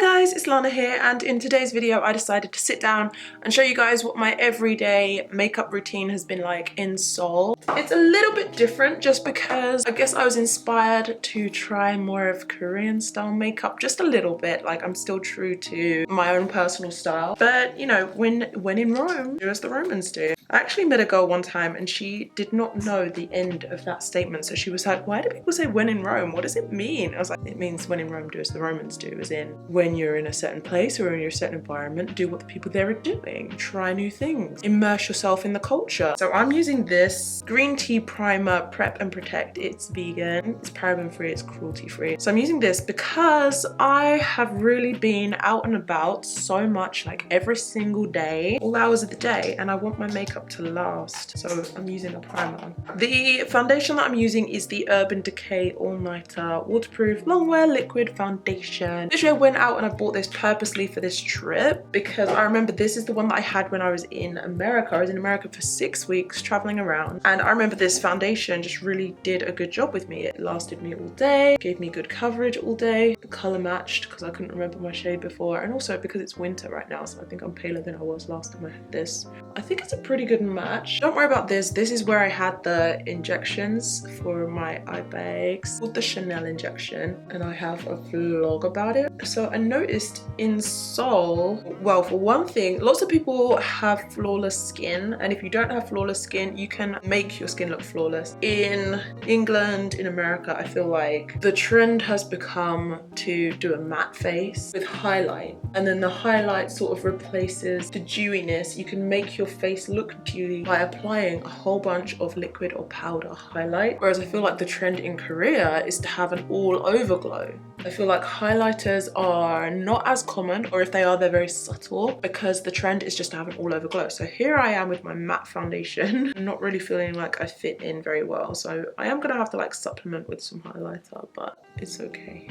guys, it's Lana here, and in today's video I decided to sit down and show you guys what my everyday makeup routine has been like in Seoul. It's a little bit different just because I guess I was inspired to try more of Korean style makeup, just a little bit. Like, I'm still true to my own personal style, but you know, when in Rome, do as the Romans do. I actually met a girl one time and she did not know the end of that statement, so she was like, why do people say when in Rome? What does it mean? I was like, it means when in Rome, do as the Romans do, as in when you're in a certain place or in a certain environment, do what the people there are doing. Try new things. Immerse yourself in the culture. So I'm using this green tea primer, Prep and Protect. It's vegan, it's paraben free, it's cruelty free. So I'm using this because I have really been out and about so much, like every single day, all hours of the day, and I want my makeup to last. So I'm using a primer. The foundation that I'm using is the Urban Decay All Nighter Waterproof Longwear Liquid Foundation. Literally, I went out and I bought this purposely for this trip because I remember this is the one that I had when I was in America. I was in America for 6 weeks traveling around, and I remember this foundation just really did a good job with me. It lasted me all day, gave me good coverage all day. The color matched because I couldn't remember my shade before, and also because it's winter right now, so I think I'm paler than I was last time I had this. I think it's a pretty good match. Don't worry about this. This is where I had the injections for my eye bags, called the Chanel injection, and I have a vlog about it. So I noticed in Seoul, well, for one thing, lots of people have flawless skin, and if you don't have flawless skin, you can make your skin look flawless. In England, in America, I feel like the trend has become to do a matte face with highlight, and then the highlight sort of replaces the dewiness. You can make your face look dewy by applying a whole bunch of liquid or powder highlight, whereas I feel like the trend in Korea is to have an all over glow. I feel like highlighters are not as common, or if they are, they're very subtle, because the trend is just to have an all over glow. So here I am with my matte foundation. I'm not really feeling like I fit in very well, so I am gonna have to like supplement with some highlighter, but it's okay.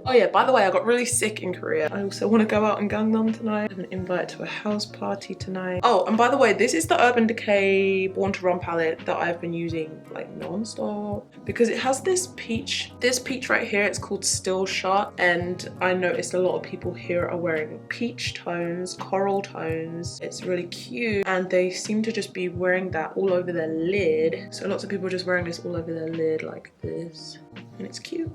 Oh yeah, by the way, I got really sick in Korea. I also want to go out in Gangnam tonight. I have an invite to a house party tonight. Oh, and by the way, this is the Urban Decay Born to Run palette that I've been using like non-stop because it has this peach right here. It's called Still Shot, and I noticed a lot of people here are wearing peach tones, coral tones. It's really cute, and they seem to just be wearing that all over their lid. So lots of people are just wearing this all over their lid like this, and it's cute.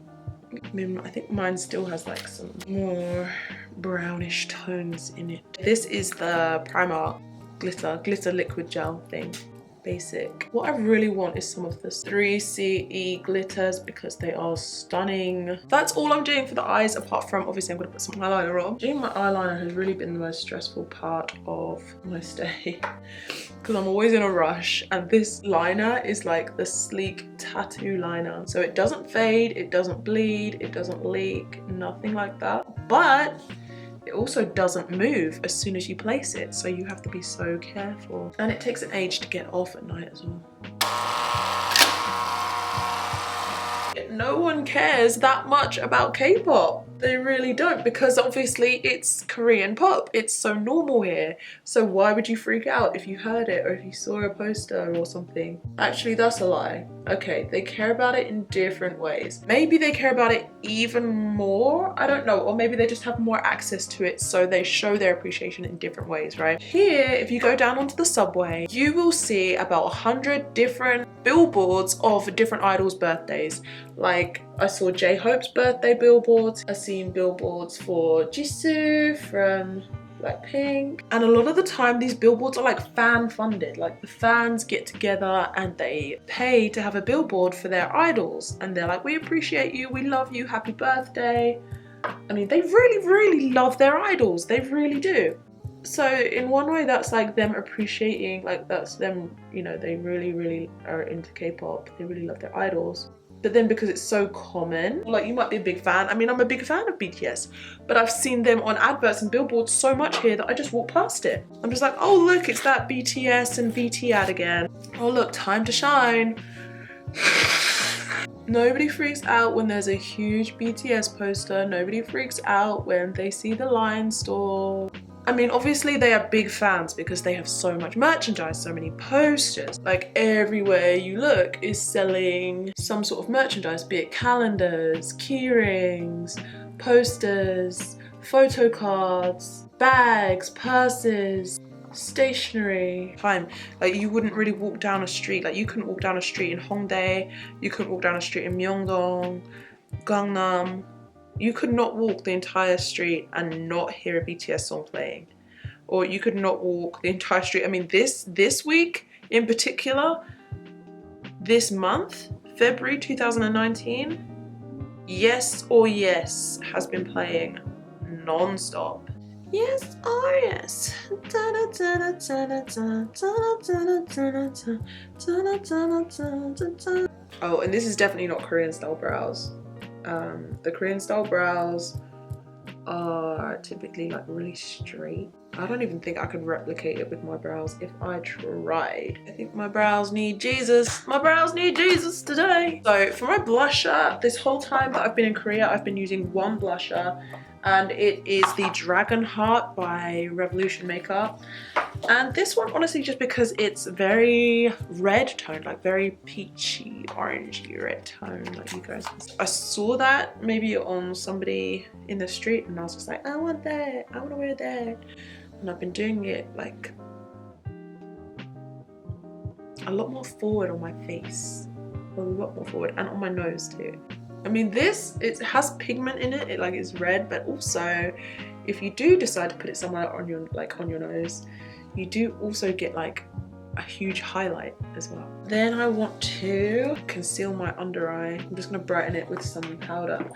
I mean, I think mine still has like some more brownish tones in it. This is the Primark glitter liquid gel thing. Basic. What I really want is some of the 3CE glitters because they are stunning. That's all I'm doing for the eyes, apart from obviously I'm gonna put some eyeliner on. Doing my eyeliner has really been the most stressful part of my stay because I'm always in a rush, and this liner is like the sleek tattoo liner. So it doesn't fade, it doesn't bleed, it doesn't leak, nothing like that. But it also doesn't move as soon as you place it, so you have to be so careful. And it takes an age to get off at night as well. No one cares that much about K-pop. They really don't, because obviously it's Korean pop. It's so normal here. So why would you freak out if you heard it or if you saw a poster or something? Actually, that's a lie. Okay, they care about it in different ways. Maybe they care about it even more, I don't know, or maybe they just have more access to it, so they show their appreciation in different ways, right? Here, if you go down onto the subway, you will see about 100 different billboards of different idols' birthdays. Like, I saw J-Hope's birthday billboards, I've seen billboards for Jisoo from Blackpink, and a lot of the time these billboards are like fan funded. Like, the fans get together and they pay to have a billboard for their idols, and they're like, we appreciate you, we love you, happy birthday. I mean, they really love their idols, they really do. So in one way, that's like them appreciating, like that's them, you know, they really are into K-pop, they really love their idols. But then because it's so common, like, you might be a big fan. I mean, I'm a big fan of BTS, but I've seen them on adverts and billboards so much here that I just walk past it. I'm just like, oh look, it's that BTS and VT ad again. Oh look, time to shine. Nobody freaks out when there's a huge BTS poster. Nobody freaks out when they see the Line store. I mean, obviously they are big fans because they have so much merchandise, so many posters. Like, everywhere you look is selling some sort of merchandise, be it calendars, key rings, posters, photo cards, bags, purses, stationery. Fine, like you wouldn't really walk down a street, like you couldn't walk down a street in Hongdae, you couldn't walk down a street in Myeongdong, Gangnam. You could not walk the entire street and not hear a BTS song playing. Or you could not walk the entire street. I mean, this week in particular, this month, February 2019, Yes or Yes has been playing non-stop. Yes or Yes. Oh, and this is definitely not Korean style brows. The Korean style brows are typically like really straight. I don't even think I could replicate it with my brows if I tried. I think my brows need Jesus. My brows need Jesus today. So for my blusher, this whole time that I've been in Korea, I've been using one blusher, and it is the Dragon Heart by Revolution Makeup. And this one, honestly, just because it's very red toned, like very peachy, orangey red tone, like you guys can see. I saw that maybe on somebody in the street and I was just like, I want that, I want to wear that. And I've been doing it like a lot more forward on my face, a lot more forward, and on my nose too. I mean, this, it has pigment in it, like it's red, but also if you do decide to put it somewhere on your, like on your nose, you do also get like a huge highlight as well. Then I want to conceal my under eye. I'm just gonna brighten it with some powder.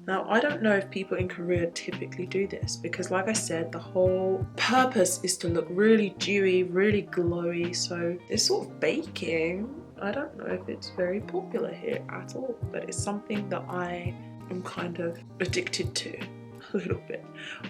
Now, I don't know if people in Korea typically do this because like I said, the whole purpose is to look really dewy, really glowy. So this sort of baking, I don't know if it's very popular here at all, but it's something that I am kind of addicted to a little bit,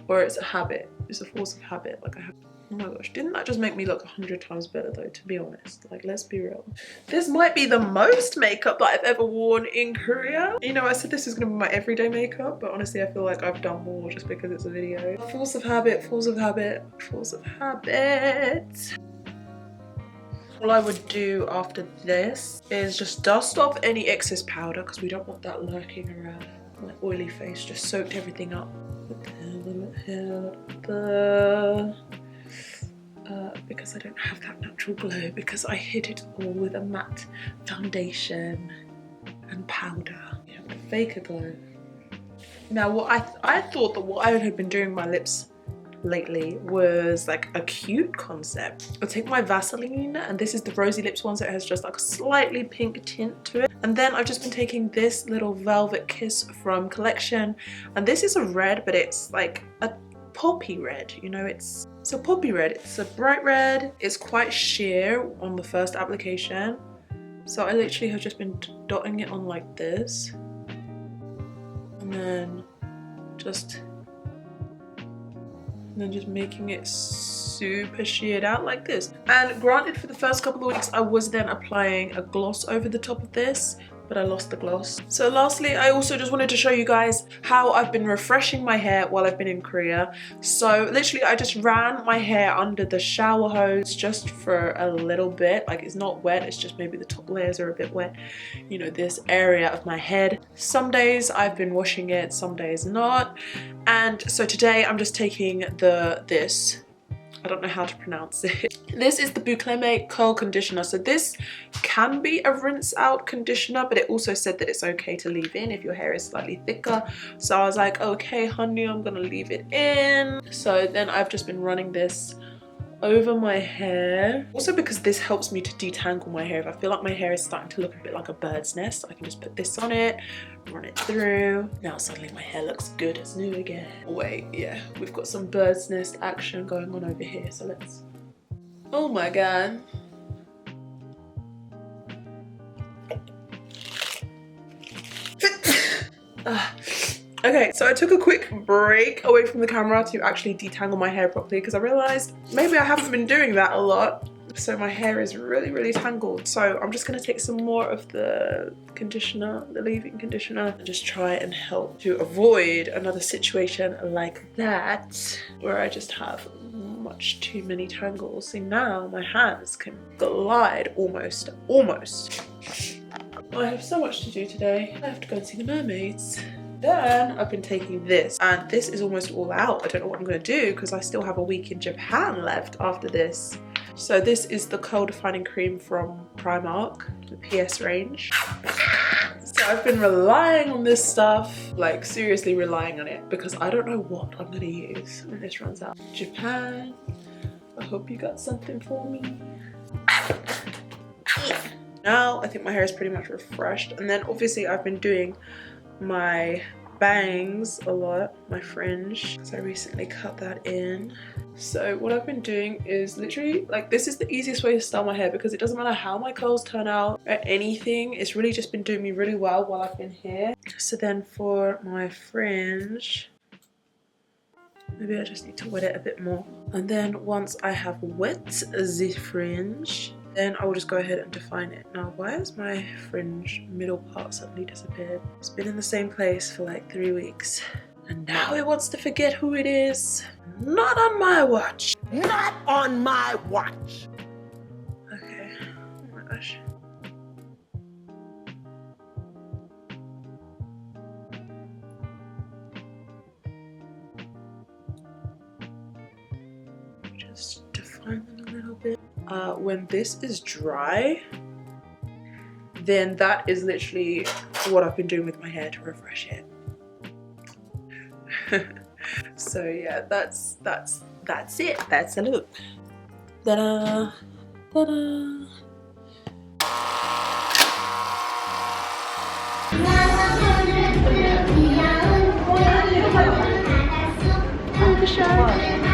or it's a habit, it's a force of habit. Like I have, oh my gosh, didn't that just make me look 100 times better though, to be honest? Like, let's be real. This might be the most makeup that I've ever worn in Korea. You know, I said this is gonna be my everyday makeup, but honestly, I feel like I've done more just because it's a video. Force of habit, force of habit, force of habit. All I would do after this is just dust off any excess powder because we don't want that lurking around. My oily face just soaked everything up. Because I don't have that natural glow, because I hid it all with a matte foundation and powder. You have to fake a glow. Now, what I thought that what I had been doing my lips lately was like a cute concept. I'll take my Vaseline, and this is the Rosy Lips one, so it has just like a slightly pink tint to it. And then I've just been taking this little Velvet Kiss from Collection, and this is a red, but it's like a poppy red, you know, it's a poppy red. It's a bright red. It's quite sheer on the first application, so I literally have just been dotting it on like this, and then just making it super sheared out like this. And granted, for the first couple of weeks I was then applying a gloss over the top of this, but I lost the gloss. So lastly, I also just wanted to show you guys how I've been refreshing my hair while I've been in Korea. So literally I just ran my hair under the shower hose just for a little bit. Like, it's not wet, it's just maybe the top layers are a bit wet, you know, this area of my head. Some days I've been washing it, some days not. And so today I'm just taking this, I don't know how to pronounce it. This is the Boucleme Curl Conditioner. So this can be a rinse out conditioner, but it also said that it's okay to leave in if your hair is slightly thicker. So I was like, okay, honey, I'm gonna leave it in. So then I've just been running this over my hair. Also because this helps me to detangle my hair. If I feel like my hair is starting to look a bit like a bird's nest, I can just put this on it, run it through. Now suddenly my hair looks good as new again. Wait, yeah, we've got some bird's nest action going on over here, so let's... Oh my god. Okay, so I took a quick break away from the camera to actually detangle my hair properly because I realized maybe I haven't been doing that a lot. So my hair is really, really tangled. So I'm just gonna take some more of the conditioner, the leave-in conditioner, and just try and help to avoid another situation like that where I just have much too many tangles. See, now my hands can glide almost. I have so much to do today. I have to go and see the mermaids. Then I've been taking this, and this is almost all out. I don't know what I'm going to do because I still have a week in Japan left after this. So this is the curl defining cream from Primark, the PS range. So I've been relying on this stuff, like seriously relying on it, because I don't know what I'm going to use when this runs out. Japan, I hope you got something for me. Now I think my hair is pretty much refreshed, and then obviously I've been doing my bangs a lot, my fringe, so I recently cut that in. So what I've been doing is literally, like, this is the easiest way to style my hair because it doesn't matter how my curls turn out or anything. It's really just been doing me really well while I've been here. So then for my fringe, maybe I just need to wet it a bit more. And then once I have wet the fringe, then I will just go ahead and define it. Now, why has my fringe middle part suddenly disappeared? It's been in the same place for like 3 weeks. And now it wants to forget who it is. Not on my watch. Not on my watch. Okay, oh my gosh. Just define them a little bit. When this is dry, then that is literally what I've been doing with my hair to refresh it. So yeah, that's it. That's the look. Ta-da! Ta-da! Oh,